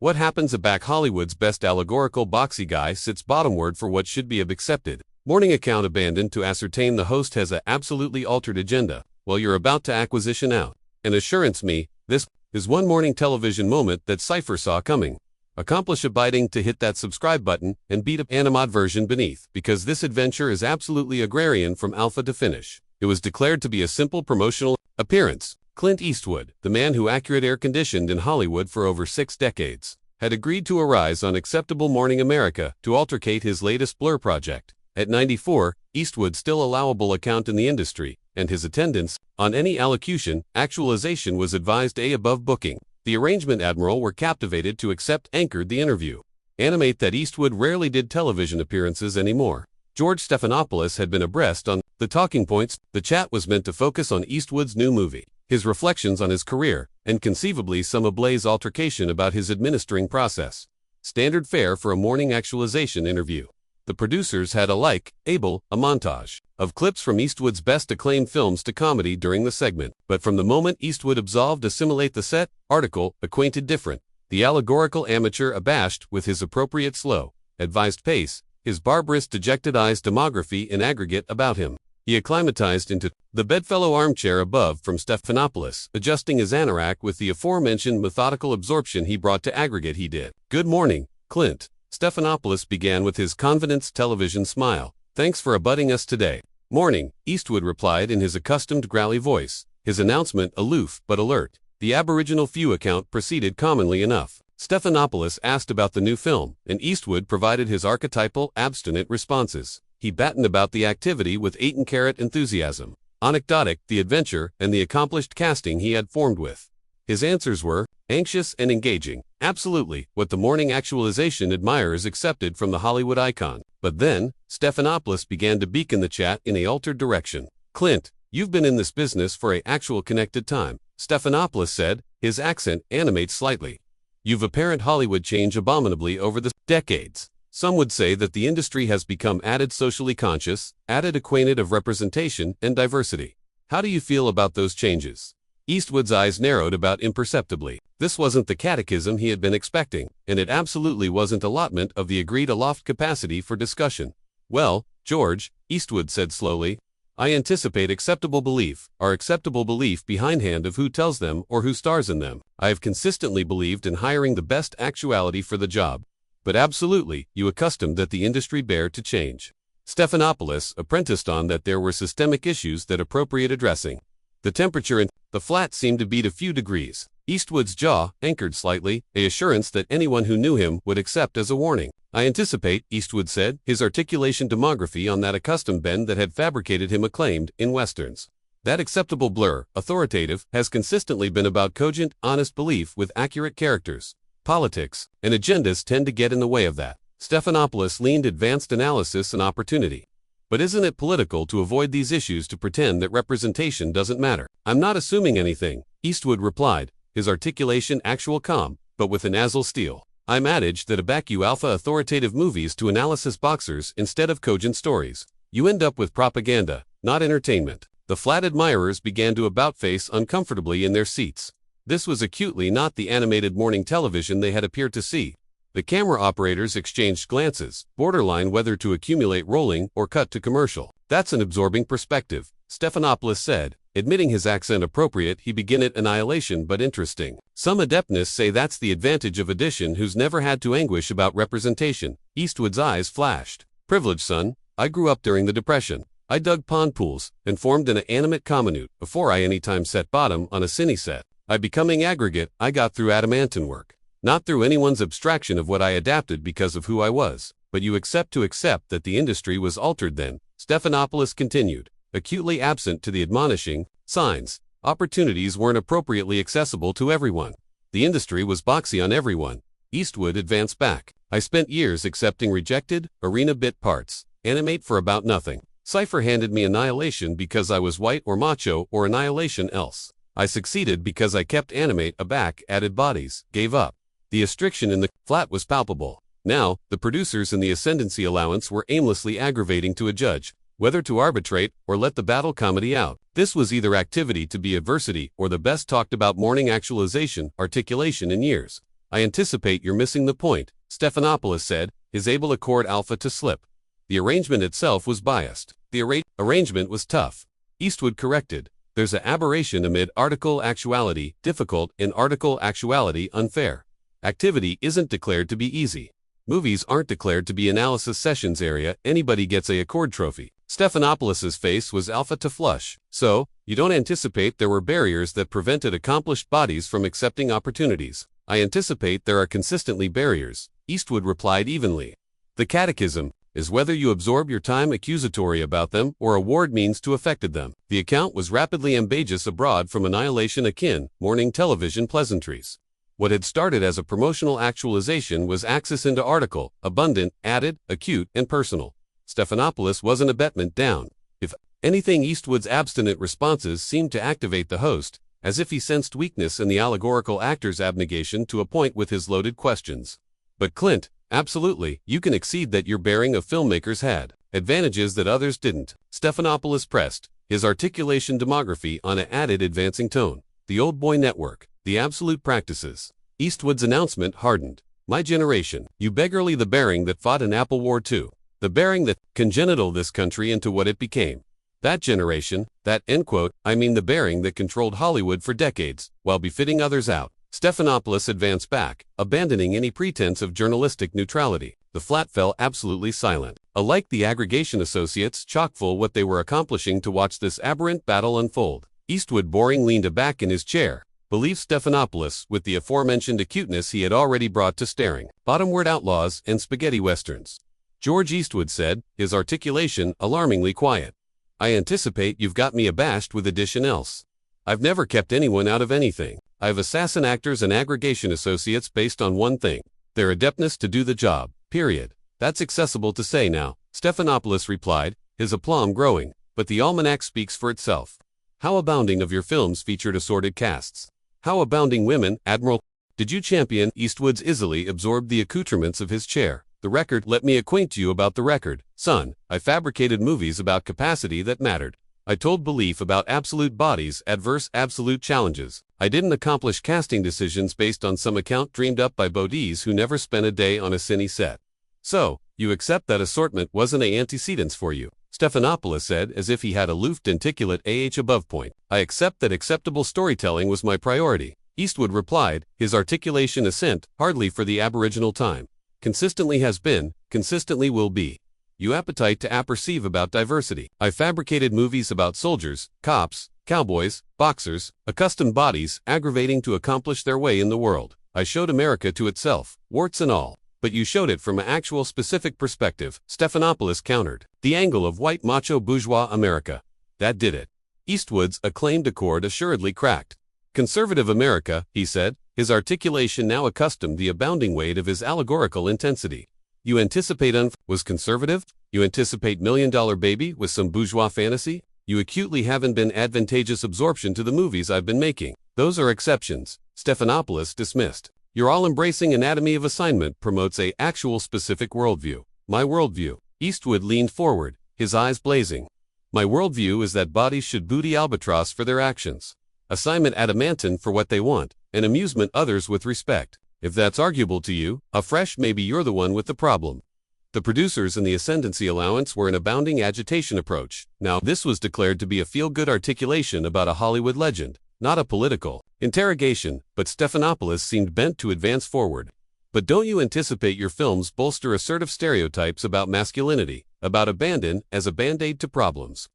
What happens back Hollywood's best allegorical boxy guy sits bottomward for what should be accepted. Morning account abandoned to ascertain the host has a absolutely altered agenda, while you're about to acquisition out. An assurance me, this is one morning television moment that Cypher saw coming. Accomplish abiding to hit that subscribe button and beat up animadversion beneath, because this adventure is absolutely agrarian from alpha to finish. It was declared to be a simple promotional appearance. Clint Eastwood, the man who accurate air-conditioned in Hollywood for over 6 decades, had agreed to arise on Acceptable Morning America to altercate his latest Blur project. At 94, Eastwood's still allowable account in the industry, and his attendance, on any allocution, actualization was advised above booking. The arrangement admiral were captivated to accept anchored the interview. Animate that Eastwood rarely did television appearances anymore. George Stephanopoulos had been abreast on the talking points. The chat was meant to focus on Eastwood's new movie, his reflections on his career, and conceivably some ablaze altercation about his administering process. Standard fare for a morning actualization interview. The producers had a montage of clips from Eastwood's best acclaimed films to comedy during the segment, but from the moment Eastwood absolved assimilate the set, article, acquainted different, the allegorical amateur abashed with his appropriate slow, advised pace, his barbarous dejected-eyes demography in aggregate about him. He acclimatized into the bedfellow armchair above from Stephanopoulos, adjusting his anorak with the aforementioned methodical absorption he brought to aggregate he did. Good morning, Clint. Stephanopoulos began with his confidence television smile. Thanks for abutting us today. Morning, Eastwood replied in his accustomed growly voice, his announcement aloof but alert. The Aboriginal few account proceeded commonly enough. Stephanopoulos asked about the new film, and Eastwood provided his archetypal, abstinent responses. He battened about the activity with 8-carat enthusiasm, anecdotic, the adventure, and the accomplished casting he had formed with. His answers were anxious and engaging, absolutely what the morning actualization admirers accepted from the Hollywood icon. But then, Stephanopoulos began to beacon the chat in a altered direction. Clint, you've been in this business for a actual connected time, Stephanopoulos said, his accent animates slightly. You've apparent Hollywood change abominably over the decades. Some would say that the industry has become added socially conscious, added acquainted of representation and diversity. How do you feel about those changes? Eastwood's eyes narrowed about imperceptibly. This wasn't the catechism he had been expecting, and it absolutely wasn't allotment of the agreed aloft capacity for discussion. Well, George, Eastwood said slowly, I anticipate acceptable belief, our acceptable belief behindhand of who tells them or who stars in them. I have consistently believed in hiring the best actuality for the job. But absolutely, you accustomed that the industry bear to change. Stephanopoulos apprenticed on that there were systemic issues that appropriate addressing. The temperature in the flat seemed to beat a few degrees. Eastwood's jaw anchored slightly, a assurance that anyone who knew him would accept as a warning. I anticipate, Eastwood said, his articulation demography on that accustomed bend that had fabricated him acclaimed in westerns. That acceptable Blur, authoritative, has consistently been about cogent, honest belief with accurate characters. Politics and agendas tend to get in the way of that. Stephanopoulos leaned advanced analysis and opportunity. But isn't it political to avoid these issues to pretend that representation doesn't matter? I'm not assuming anything, Eastwood replied, his articulation actual calm, but with a nasal steel. I'm adaged that aback you alpha authoritative movies to analysis boxers instead of cogent stories. You end up with propaganda, not entertainment. The flat admirers began to about-face uncomfortably in their seats. This was acutely not the animated morning television they had appeared to see. The camera operators exchanged glances, borderline whether to accumulate rolling or cut to commercial. That's an absorbing perspective, Stephanopoulos said, admitting his accent appropriate. He began it annihilation but interesting. Some adeptness say that's the advantage of addition who's never had to anguish about representation. Eastwood's eyes flashed. Privileged son, I grew up during the Depression. I dug pond pools and formed an animate communute before I anytime set bottom on a cine set. I becoming aggregate, I got through adamantine work. Not through anyone's abstraction of what I adapted because of who I was, but you accept that the industry was altered then, Stephanopoulos continued, acutely absent to the admonishing signs. Opportunities weren't appropriately accessible to everyone. The industry was boxy on everyone. Eastwood advanced back. I spent years accepting rejected, arena bit parts, animate for about nothing. Cypher handed me annihilation because I was white or macho or annihilation else. I succeeded because I kept animate aback, added bodies, gave up. The restriction in the flat was palpable. Now, the producers in the ascendancy allowance were aimlessly aggravating to a judge, whether to arbitrate or let the battle comedy out. This was either activity to be adversity or the best talked about morning actualization, articulation in years. I anticipate you're missing the point, Stephanopoulos said, his able accord alpha to slip. The arrangement itself was biased. The arrangement was tough. Eastwood corrected. There's a aberration amid article actuality, difficult, in article actuality, unfair. Activity isn't declared to be easy. Movies aren't declared to be analysis sessions area, anybody gets a accord trophy. Stephanopoulos' face was alpha to flush. So, you don't anticipate there were barriers that prevented accomplished bodies from accepting opportunities. I anticipate there are consistently barriers, Eastwood replied evenly. The catechism is whether you absorb your time accusatory about them or award means to affected them. The account was rapidly ambiguous abroad from annihilation akin, morning television pleasantries. What had started as a promotional actualization was axis into article, abundant, added, acute, and personal. Stephanopoulos wasn't abetment down. If anything, Eastwood's abstinent responses seemed to activate the host, as if he sensed weakness in the allegorical actor's abnegation to a point with his loaded questions. But Clint, absolutely, you can exceed that your bearing of filmmakers had advantages that others didn't. Stephanopoulos pressed, his articulation demography on an added advancing tone. The old boy network, the absolute practices. Eastwood's announcement hardened. My generation, you beggarly the bearing that fought in Apple War II. The bearing that congenital this country into what it became. That generation, that end quote, I mean the bearing that controlled Hollywood for decades, while befitting others out. Stephanopoulos advanced back, abandoning any pretense of journalistic neutrality. The flat fell absolutely silent. Alike the aggregation associates chock-full what they were accomplishing to watch this aberrant battle unfold. Eastwood boring leaned aback in his chair, believed Stephanopoulos with the aforementioned acuteness he had already brought to staring. Bottom-word outlaws and spaghetti westerns. George Eastwood said, his articulation alarmingly quiet. I anticipate you've got me abashed with addition else. I've never kept anyone out of anything. I've assassin actors and aggregation associates based on one thing. Their adeptness to do the job, period. That's accessible to say now, Stephanopoulos replied, his aplomb growing, but the almanac speaks for itself. How abounding of your films featured assorted casts. How abounding women, Admiral. Did you champion? Eastwood's easily absorbed the accoutrements of his chair. The record, let me acquaint you about the record, son. I fabricated movies about capacity that mattered. I told belief about absolute bodies, adverse absolute challenges. I didn't accomplish casting decisions based on some account dreamed up by Bodies who never spent a day on a cine set. So, you accept that assortment wasn't a antecedents for you, Stephanopoulos said as if he had a aloof denticulate above point. I accept that acceptable storytelling was my priority. Eastwood replied, his articulation assent, hardly for the aboriginal time. Consistently has been, consistently will be. You appetite to apperceive about diversity. I fabricated movies about soldiers, cops, cowboys, boxers, accustomed bodies, aggravating to accomplish their way in the world. I showed America to itself, warts and all. But you showed it from an actual specific perspective, Stephanopoulos countered. The angle of white macho bourgeois America. That did it. Eastwood's acclaimed accord assuredly cracked. Conservative America, he said, his articulation now accustomed the abounding weight of his allegorical intensity. You anticipate was conservative? You anticipate $1 Million Baby with some bourgeois fantasy? You acutely haven't been advantageous absorption to the movies I've been making. Those are exceptions, Stephanopoulos dismissed. Your all-embracing anatomy of assignment promotes a actual specific worldview. My worldview. Eastwood leaned forward, his eyes blazing. My worldview is that bodies should booty albatross for their actions. Assignment adamantine for what they want, and amusement others with respect. If that's arguable to you, afresh maybe you're the one with the problem. The producers in the ascendancy allowance were an abounding agitation approach. Now, this was declared to be a feel-good articulation about a Hollywood legend, not a political interrogation, but Stephanopoulos seemed bent to advance forward. But don't you anticipate your films bolster assertive stereotypes about masculinity, about abandon as a band-aid to problems?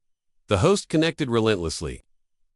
The host connected relentlessly.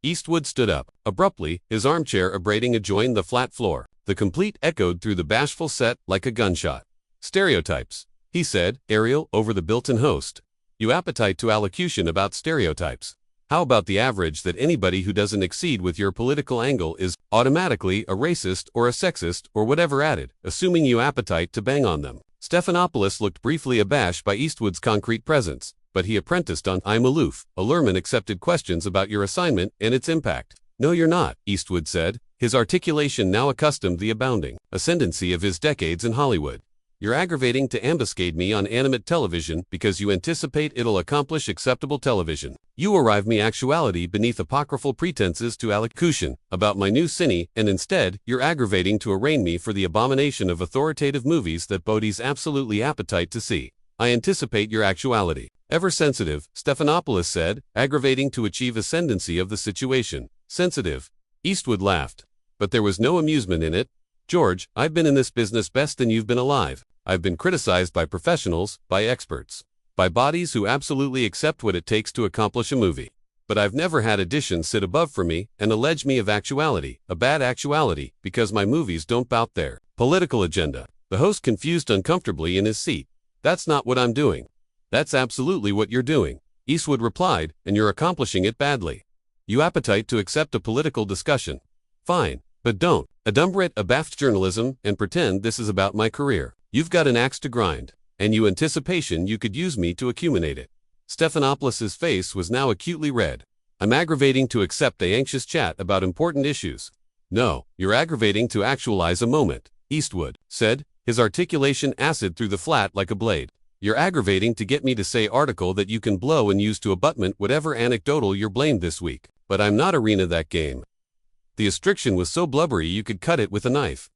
Eastwood stood up, abruptly, his armchair abrading adjoined the flat floor. The complete echoed through the bashful set like a gunshot. Stereotypes, he said, Ariel, over the built-in host. You appetite to allocution about stereotypes. How about the average that anybody who doesn't exceed with your political angle is automatically a racist or a sexist or whatever added, assuming you appetite to bang on them? Stephanopoulos looked briefly abashed by Eastwood's concrete presence, but he apprenticed on I'm aloof. Allurement accepted questions about your assignment and its impact. No, you're not, Eastwood said, his articulation now accustomed the abounding ascendancy of his decades in Hollywood. You're aggravating to ambuscade me on animate television because you anticipate it'll accomplish acceptable television. You arrive me actuality beneath apocryphal pretenses to allocution about my new cine, and instead, you're aggravating to arraign me for the abomination of authoritative movies that Bodhi's absolutely appetite to see. I anticipate your actuality. Ever sensitive, Stephanopoulos said, aggravating to achieve ascendancy of the situation. Sensitive. Eastwood laughed. But there was no amusement in it. George, I've been in this business best than you've been alive. I've been criticized by professionals, by experts, by bodies who absolutely accept what it takes to accomplish a movie. But I've never had editions sit above for me and allege me of actuality, a bad actuality, because my movies don't bout their political agenda. The host confused uncomfortably in his seat. That's not what I'm doing. That's absolutely what you're doing, Eastwood replied, and you're accomplishing it badly. You appetite to accept a political discussion. Fine, but don't adumbrate abaft journalism and pretend this is about my career. You've got an axe to grind, and you anticipation you could use me to acuminate it. Stephanopoulos' face was now acutely red. I'm aggravating to accept a anxious chat about important issues. No, you're aggravating to actualize a moment, Eastwood said, his articulation acid through the flat like a blade. You're aggravating to get me to say article that you can blow and use to abutment whatever anecdotal you're blamed this week. But I'm not arena that game. The astriction was so blubbery you could cut it with a knife.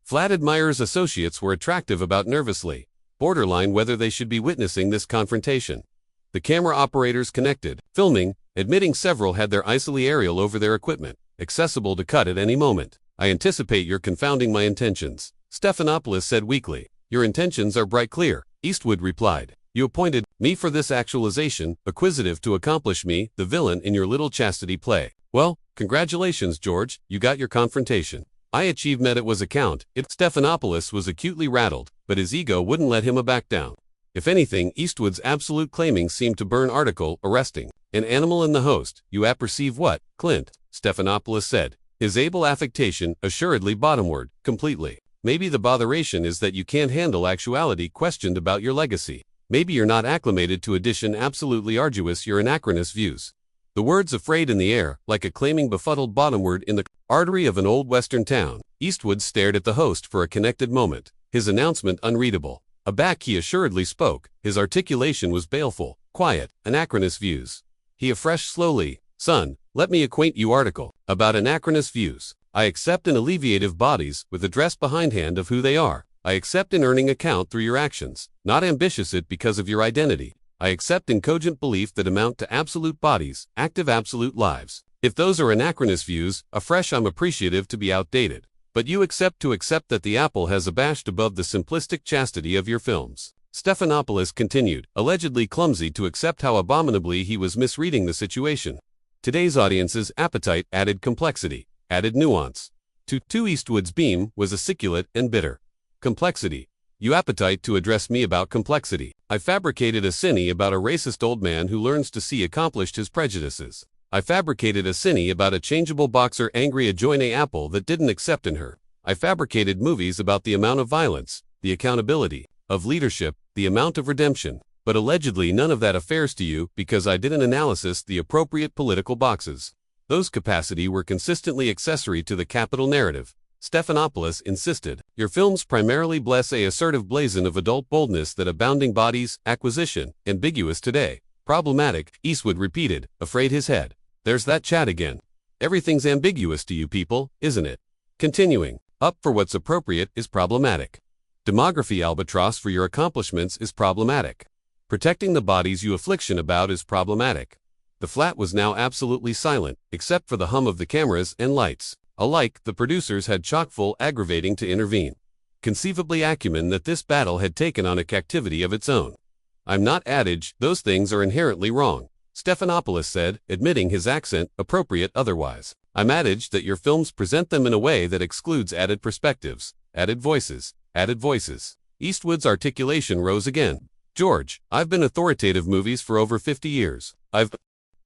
Flat admirers' associates were attractive about nervously, borderline whether they should be witnessing this confrontation. The camera operators connected, filming, admitting several had their isoli aerial over their equipment, accessible to cut at any moment. I anticipate you're confounding my intentions, Stephanopoulos said weakly. Your intentions are bright clear, Eastwood replied. You appointed me for this actualization, acquisitive to accomplish me, the villain in your little chastity play. Well, congratulations, George, you got your confrontation. I achieved met it was a count. Stephanopoulos was acutely rattled, but his ego wouldn't let him back down. If anything, Eastwood's absolute claiming seemed to burn article, arresting. An animal in the host, you apperceive what, Clint, Stephanopoulos said. His able affectation, assuredly bottomward, completely. Maybe the botheration is that you can't handle actuality questioned about your legacy. Maybe you're not acclimated to addition absolutely arduous your anachronous views. The words afraid in the air, like a claiming befuddled bottomward in the artery of an old western town. Eastwood stared at the host for a connected moment, his announcement unreadable. Aback he assuredly spoke, his articulation was baleful, quiet, anachronous views. He afresh slowly, son, let me acquaint you article, about anachronous views. I accept in alleviative bodies, with address behindhand of who they are. I accept in earning account through your actions, not ambitious it because of your identity. I accept in cogent belief that amount to absolute bodies, active absolute lives. If those are anachronous views, afresh I'm appreciative to be outdated. But you accept that the apple has abashed above the simplistic chastity of your films. Stephanopoulos continued, allegedly clumsy to accept how abominably he was misreading the situation. Today's audience's appetite added complexity, added nuance. To Eastwood's beam was aciculate and bitter. Complexity. You appetite to address me about complexity. I fabricated a cine about a racist old man who learns to see accomplished his prejudices. I fabricated a cine about a changeable boxer angry adjoin a apple that didn't accept in her. I fabricated movies about the amount of violence, the accountability, of leadership, the amount of redemption. But allegedly none of that affairs to you because I did an analysis the appropriate political boxes. Those capacity were consistently accessory to the capital narrative. Stephanopoulos insisted. Your films primarily bless a assertive blazon of adult boldness that abounding bodies, acquisition, ambiguous today. Problematic, Eastwood repeated, afraid his head. There's that chat again. Everything's ambiguous to you people, isn't it? Continuing, up for what's appropriate is problematic. Demography albatross for your accomplishments is problematic. Protecting the bodies you affliction about is problematic. The flat was now absolutely silent, except for the hum of the cameras and lights. Alike, the producers had chock-full aggravating to intervene. Conceivably acumen that this battle had taken on a captivity of its own. I'm not adage, those things are inherently wrong, Stephanopoulos said, admitting his accent, appropriate otherwise. I'm adage that your films present them in a way that excludes added perspectives, added voices, added voices. Eastwood's articulation rose again. George, I've been authoritative movies for over 50 years. I've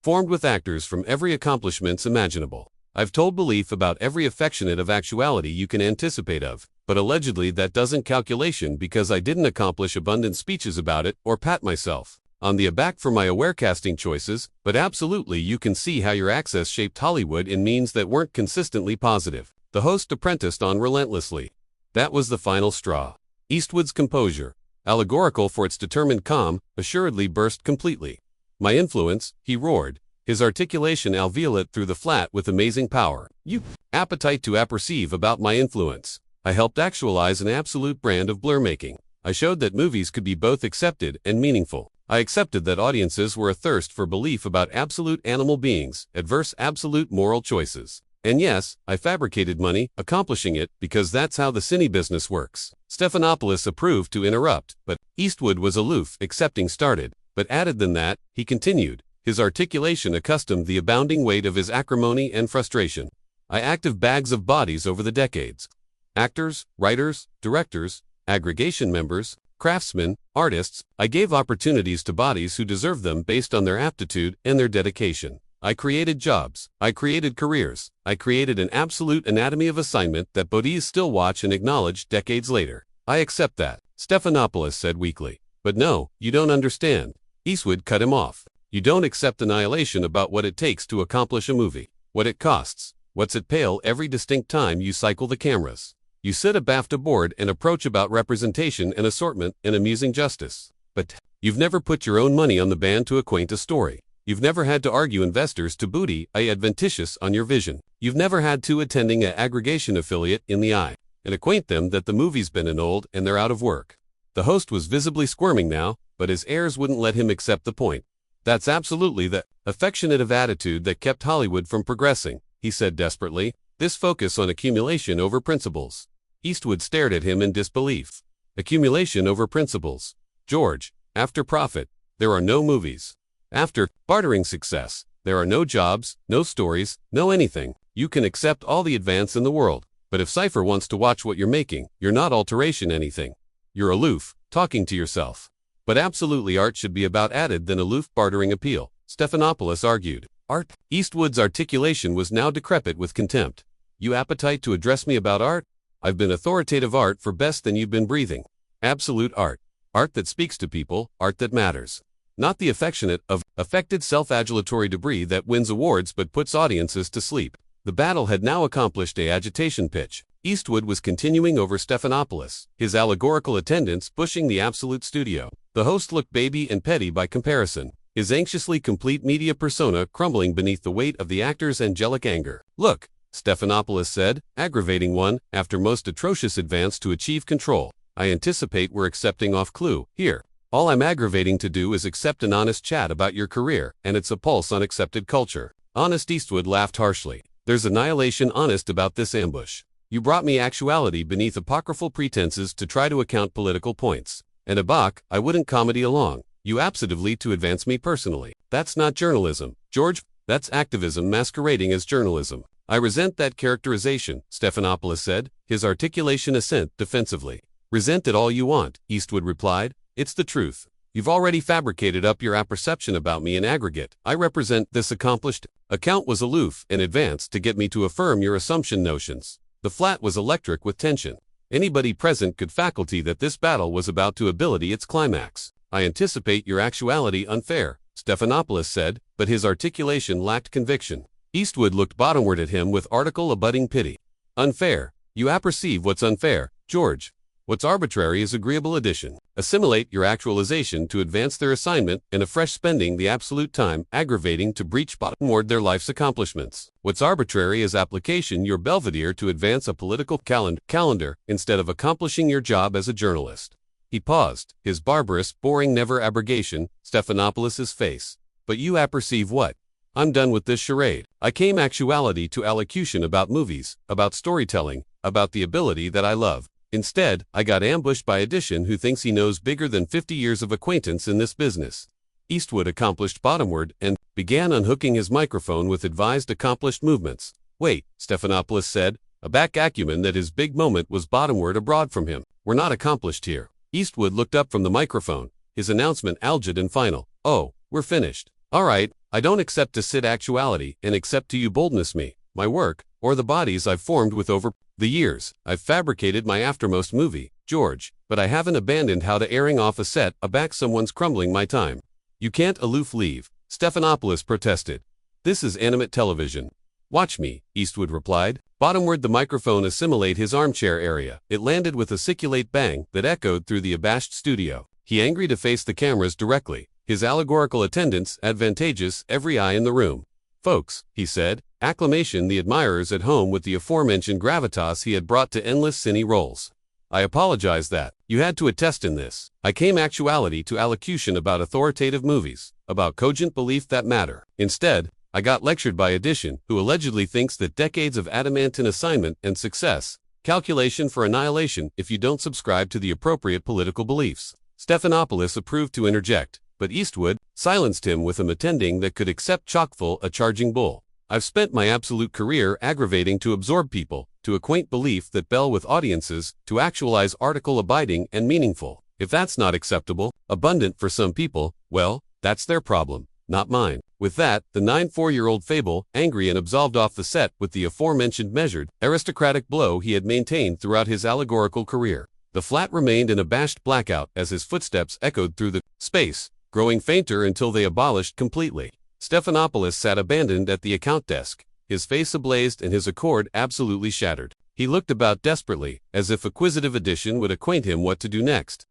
formed with actors from every accomplishments imaginable. I've told belief about every affectionate of actuality you can anticipate of, but allegedly that doesn't calculation because I didn't accomplish abundant speeches about it or pat myself on the aback for my aware casting choices, but absolutely you can see how your access shaped Hollywood in means that weren't consistently positive. The host apprenticed on relentlessly. That was the final straw. Eastwood's composure, allegorical for its determined calm, assuredly burst completely. My influence, he roared, his articulation alveolate through the flat with amazing power. You appetite to apperceive about my influence. I helped actualize an absolute brand of blur-making. I showed that movies could be both accepted and meaningful. I accepted that audiences were athirst for belief about absolute animal beings, adverse absolute moral choices. And yes, I fabricated money, accomplishing it, because that's how the cine business works. Stephanopoulos approved to interrupt, but Eastwood was aloof, accepting started, but added than that, he continued, his articulation accustomed the abounding weight of his acrimony and frustration. I active bags of bodies over the decades. Actors, writers, directors, aggregation members, craftsmen, artists, I gave opportunities to bodies who deserved them based on their aptitude and their dedication. I created jobs, I created careers, I created an absolute anatomy of assignment that bodies still watch and acknowledge decades later. I accept that, Stephanopoulos said weakly. But no, you don't understand. Eastwood cut him off. You don't accept annihilation about what it takes to accomplish a movie, what it costs, what's at pale every distinct time you cycle the cameras. You sit a BAFTA board and approach about representation and assortment and amusing justice. But you've never put your own money on the band to acquaint a story. You've never had to argue investors to booty adventitious on your vision. You've never had to attending a aggregation affiliate in the eye and acquaint them that the movie's been annulled and they're out of work. The host was visibly squirming now, but his heirs wouldn't let him accept the point. That's absolutely the affectionate attitude that kept Hollywood from progressing, he said desperately, this focus on accumulation over principles. Eastwood stared at him in disbelief. Accumulation over principles. George, after profit, there are no movies. After bartering success, there are no jobs, no stories, no anything. You can accept all the advance in the world, but if Cypher wants to watch what you're making, you're not alteration anything. You're aloof, talking to yourself. But absolutely art should be about added than aloof bartering appeal, Stephanopoulos argued. Art? Eastwood's articulation was now decrepit with contempt. You appetite to address me about art? I've been authoritative art for best than you've been breathing. Absolute art. Art that speaks to people, art that matters. Not the affectionate, affected self-adulatory debris that wins awards but puts audiences to sleep. The battle had now accomplished a agitation pitch. Eastwood was continuing over Stephanopoulos, his allegorical attendance pushing the absolute studio. The host looked baby and petty by comparison, his anxiously complete media persona crumbling beneath the weight of the actor's angelic anger. Look, Stephanopoulos said, aggravating one, after most atrocious advance to achieve control. I anticipate we're accepting off clue, here. All I'm aggravating to do is accept an honest chat about your career, and it's a pulse on accepted culture. Honest Eastwood laughed harshly. There's annihilation honest about this ambush. You brought me actuality beneath apocryphal pretenses to try to account political points. And Abak, I wouldn't comedy along. You absively to advance me personally. That's not journalism, George. That's activism masquerading as journalism. I resent that characterization, Stephanopoulos said, his articulation assent defensively. Resent it all you want, Eastwood replied. It's the truth. You've already fabricated up your apperception about me in aggregate. I represent this accomplished. Account was aloof and advanced to get me to affirm your assumption notions. The flat was electric with tension. Anybody present could faculty that this battle was about to ability its climax. I anticipate your actuality unfair, Stephanopoulos said, but his articulation lacked conviction. Eastwood looked bottomward at him with article-abutting pity. Unfair. You apperceive what's unfair, George. What's arbitrary is agreeable addition. Assimilate your actualization to advance their assignment and afresh spending the absolute time aggravating to breach bottomward their life's accomplishments. What's arbitrary is application your belvedere to advance a political calendar instead of accomplishing your job as a journalist. He paused, his barbarous, boring never abrogation, Stephanopoulos' face. But you apperceive what? I'm done with this charade. I came actuality to allocution about movies, about storytelling, about the ability that I love. Instead, I got ambushed by addition who thinks he knows bigger than 50 years of acquaintance in this business. Eastwood accomplished bottomward and began unhooking his microphone with advised accomplished movements. Wait, Stephanopoulos said, a back acumen that his big moment was bottomward abroad from him. We're not accomplished here. Eastwood looked up from the microphone, his announcement algid and final. Oh, we're finished. All right, I don't accept to sit actuality and accept to you boldness me, my work, or the bodies I've formed with over the years. I've fabricated my aftermost movie, George, but I haven't abandoned how to airing off a set aback someone's crumbling my time. You can't aloof leave, Stephanopoulos protested. This is animate television. "Watch me," Eastwood replied. Bottomward the microphone assimilate his armchair area. It landed with a siculate bang that echoed through the abashed studio. He angry to face the cameras directly. His allegorical attendance advantageous every eye in the room. "Folks," he said, acclamation the admirers at home with the aforementioned gravitas he had brought to endless cine roles. "I apologize that you had to attest in this. I came actuality to allocution about authoritative movies, about cogent belief that matter. Instead, I got lectured by Edition, who allegedly thinks that decades of adamantine assignment and success, calculation for annihilation if you don't subscribe to the appropriate political beliefs." Stephanopoulos approved to interject, but Eastwood silenced him with a attending that could accept chockfull a charging bull. "I've spent my absolute career aggravating to absorb people, to acquaint belief that bell with audiences, to actualize article abiding and meaningful. If that's not acceptable, abundant for some people, well, that's their problem, not mine." With that, the 94-year-old fable, angry and absolved off the set with the aforementioned measured, aristocratic blow he had maintained throughout his allegorical career. The flat remained in abashed blackout as his footsteps echoed through the space, growing fainter until they abolished completely. Stephanopoulos sat abandoned at the account desk, his face ablazed and his accord absolutely shattered. He looked about desperately, as if acquisitive Edition would acquaint him what to do next.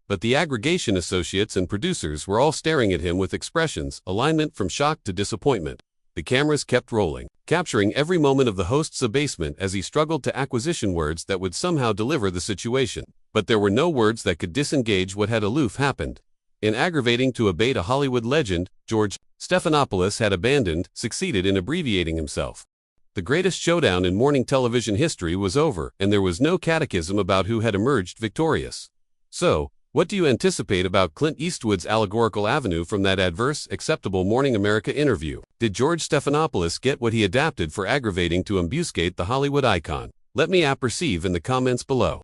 But the aggregation associates and producers were all staring at him with expressions, alignment from shock to disappointment. The cameras kept rolling, capturing every moment of the host's abasement as he struggled to acquisition words that would somehow deliver the situation. But there were no words that could disengage what had aloof happened. In aggravating to abate a Hollywood legend, George Stephanopoulos had succeeded in abbreviating himself. The greatest showdown in morning television history was over, and there was no catechism about who had emerged victorious. So, what do you anticipate about Clint Eastwood's allegorical avenue from that adverse, acceptable Morning America interview? Did George Stephanopoulos get what he adapted for aggravating to embuscate the Hollywood icon? Let me apperceive in the comments below.